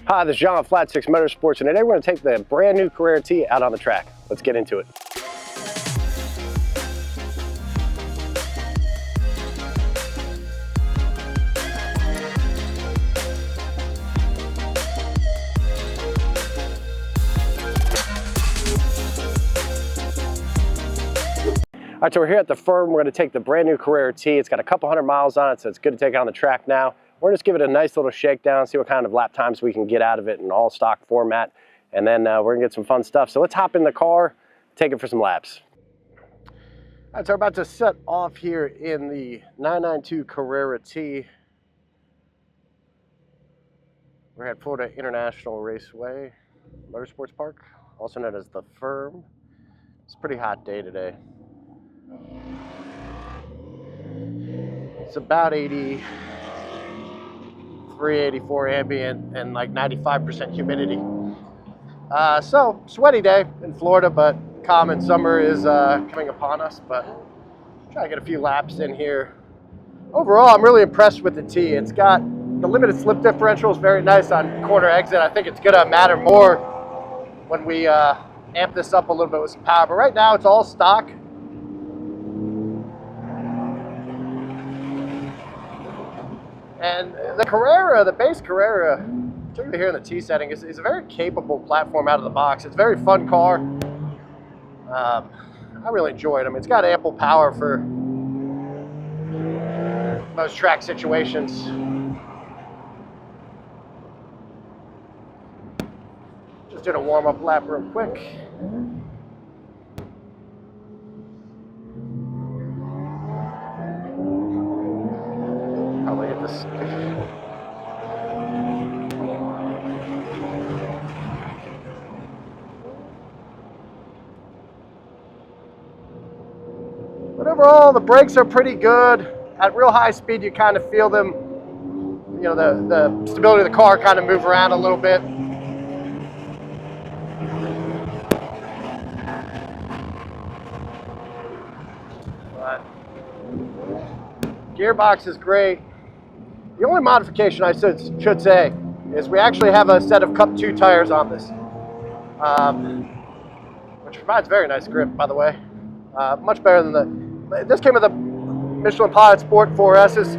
Hi, this is John at Flat 6 Motorsports, and today we're going to take the brand new Carrera T out on the track. Let's get into it. All right, so we're here at the firm. We're going to take the brand new Carrera T. It's got a couple hundred miles on it, so it's good to take it on the track now. We're just give it a nice little shakedown, see what kind of lap times we can get out of it in all stock format, and then we're gonna get some fun stuff. So let's hop in the car, take it for some laps. All right, so we're about to set off here in the 992 Carrera T. We're at Florida International Raceway, Motorsports Park, also known as the Firm. It's a pretty hot day today. It's about 83, 84 ambient and like 95% humidity. So sweaty day in Florida, but common summer is coming upon us. But try to get a few laps in here. Overall, I'm really impressed with the T. It's got the limited slip differential is very nice on corner exit. I think it's gonna matter more when we amp this up a little bit with some power. But right now, it's all stock. And the Carrera, the base Carrera, particularly here in the T setting, is a very capable platform out of the box. It's a very fun car. I really enjoy it. I mean, it's got ample power for most track situations. Just did a warm-up lap real quick. Probably hit this. But overall, the brakes are pretty good. At real high speed, you kind of feel them. You know, the stability of the car kind of move around a little bit. But gearbox is great. The only modification I should say is we actually have a set of Cup 2 tires on this, which provides very nice grip, by the way. Much better than this came with the Michelin Pilot Sport 4S's,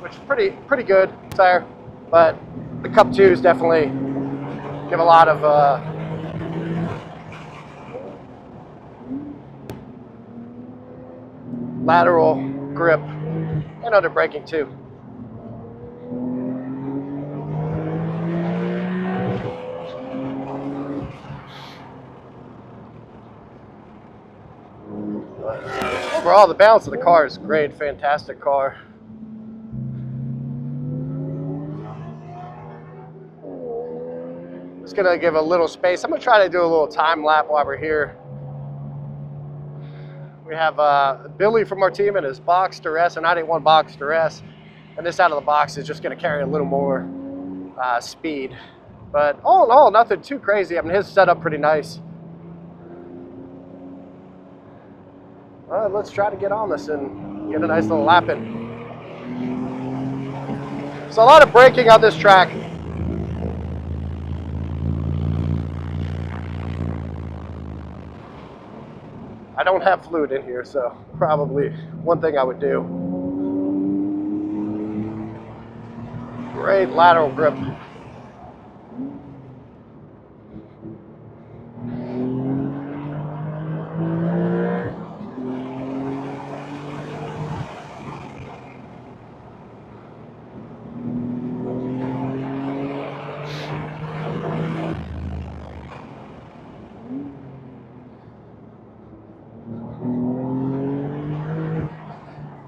which is pretty good tire, but the Cup 2s definitely give a lot of lateral grip and under braking too. Overall, the balance of the car is great, fantastic car. Just gonna give a little space. I'm gonna try to do a little time lap while we're here. We have Billy from our team in his Boxster S, a 981 Boxster S, and this out of the box is just going to carry a little more speed. But all in all, nothing too crazy. I mean, his setup pretty nice. All right, let's try to get on this and get a nice little lap in. So a lot of braking on this track. I don't have fluid in here, so probably one thing I would do. Great lateral grip.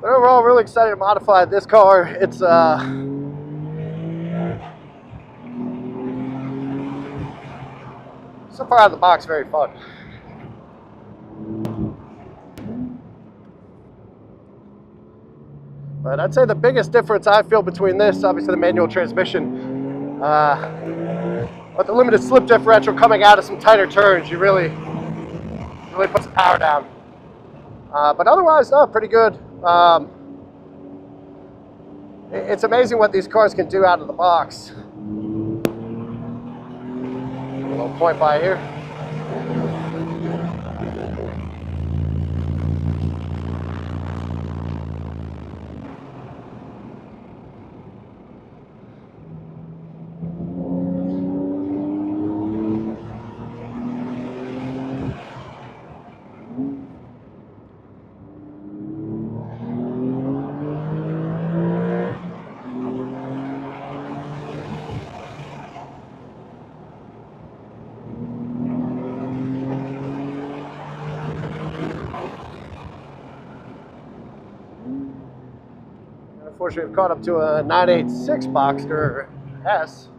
But overall, really excited to modify this car. It's so far out of the box, very fun. But I'd say the biggest difference I feel between this, obviously the manual transmission, but the limited slip differential coming out of some tighter turns, you really puts the power down. But otherwise, no, pretty good. It's amazing what these cars can do out of the box. A little point by here. Unfortunately, we've caught up to a 986 Boxster S.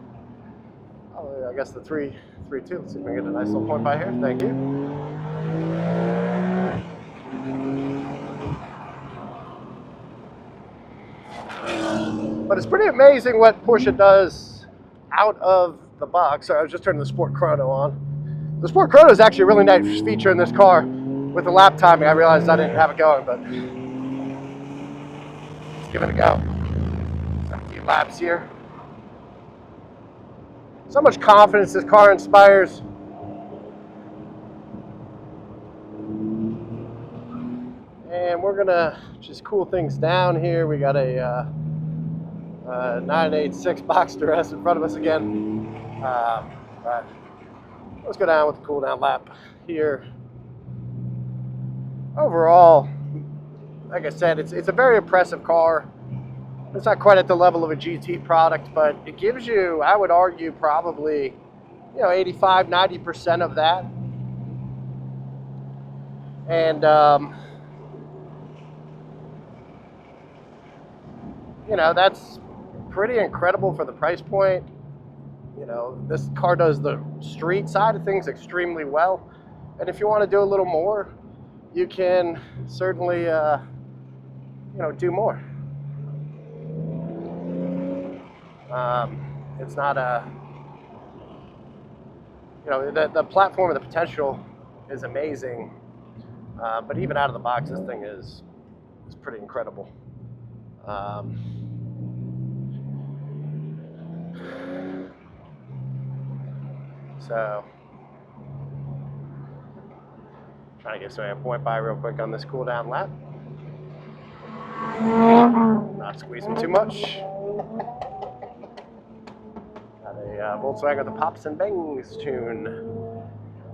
Oh, I guess the 3.2. Let's see if we can get a nice little point by here. Thank you. But it's pretty amazing what Porsche does out of the box. Sorry, I was just turning the Sport Chrono on. The Sport Chrono is actually a really nice feature in this car. With the lap timing, I realized I didn't have it going, but let's give it a go. A few laps here. So much confidence this car inspires. And we're gonna just cool things down here. We got a 986 Boxster S in front of us again. But let's go down with the cool down lap here. Overall, like I said, it's a very impressive car. It's not quite at the level of a GT product, but it gives you, I would argue, probably, 85, 90% of that. And, that's pretty incredible for the price point. This car does the street side of things extremely well. And if you want to do a little more, you can certainly, do more. It's not a, the platform and the potential is amazing. But even out of the box, this thing is pretty incredible. So, trying to get a point by real quick on this cool down lap. Not squeezing too much. Got a Volkswagen with the Pops and Bangs tune.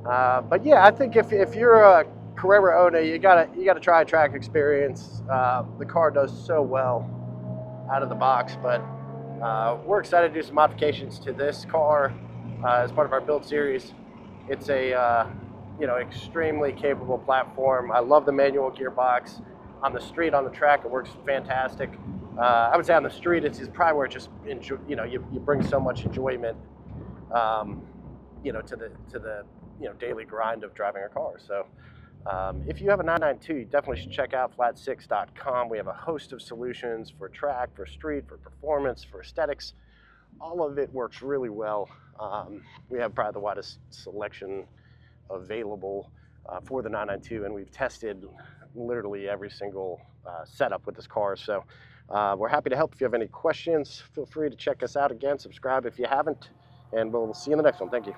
But yeah, I think if you're a Carrera owner, you gotta try a track experience. The car does so well out of the box, but we're excited to do some modifications to this car as part of our build series. It's a extremely capable platform. I love the manual gearbox. On the street, on the track, it works fantastic. I would say on the street, it's probably where it just you bring so much enjoyment, to the daily grind of driving a car. So if you have a 992, you definitely should check out flat6.com. We have a host of solutions for track, for street, for performance, for aesthetics. All of it works really well. We have probably the widest selection available for the 992, and we've tested literally every single setup with this car. So we're happy to help. If you have any questions, feel free to check us out again. Subscribe if you haven't, and we'll see you in the next one. Thank you.